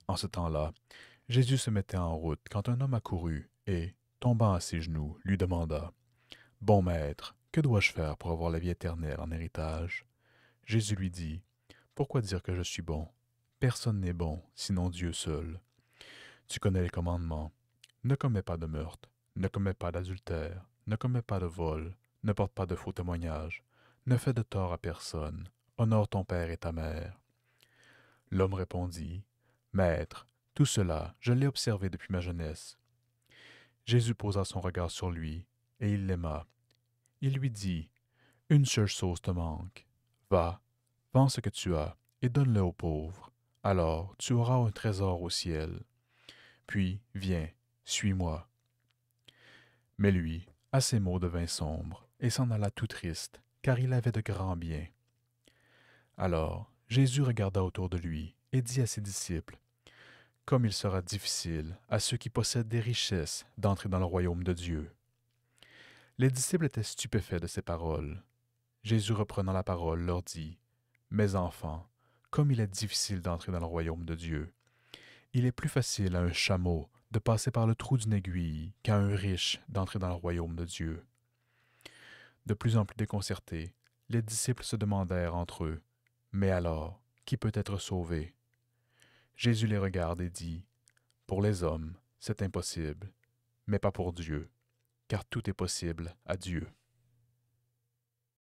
En ce temps-là, Jésus se mettait en route quand un homme accourut et, tombant à ses genoux, lui demanda, Bon maître, que dois-je faire pour avoir la vie éternelle en héritage? Jésus lui dit, Pourquoi dire que je suis bon? Personne n'est bon, sinon Dieu seul. Tu connais les commandements. Ne commets pas de meurtre, ne commets pas d'adultère, ne commets pas de vol, ne porte pas de faux témoignages, ne fais de tort à personne, honore ton père et ta mère. L'homme répondit, Maître, tout cela, je l'ai observé depuis ma jeunesse. Jésus posa son regard sur lui, et il l'aima. Il lui dit, Une seule chose te manque. Va, vends ce que tu as, et donne-le aux pauvres. Alors tu auras un trésor au ciel. Puis, viens, suis-moi. Mais lui, à ces mots, devint sombre, et s'en alla tout triste, car il avait de grands biens. Alors Jésus regarda autour de lui, et dit à ses disciples, Comme il sera difficile à ceux qui possèdent des richesses d'entrer dans le royaume de Dieu. Les disciples étaient stupéfaits de ces paroles. Jésus reprenant la parole leur dit, Mes enfants, comme il est difficile d'entrer dans le royaume de Dieu. Il est plus facile à un chameau de passer par le trou d'une aiguille qu'à un riche d'entrer dans le royaume de Dieu. De plus en plus déconcertés, les disciples se demandèrent entre eux, Mais alors, qui peut être sauvé? Jésus les regarde et dit, Pour les hommes, c'est impossible, mais pas pour Dieu, car tout est possible à Dieu.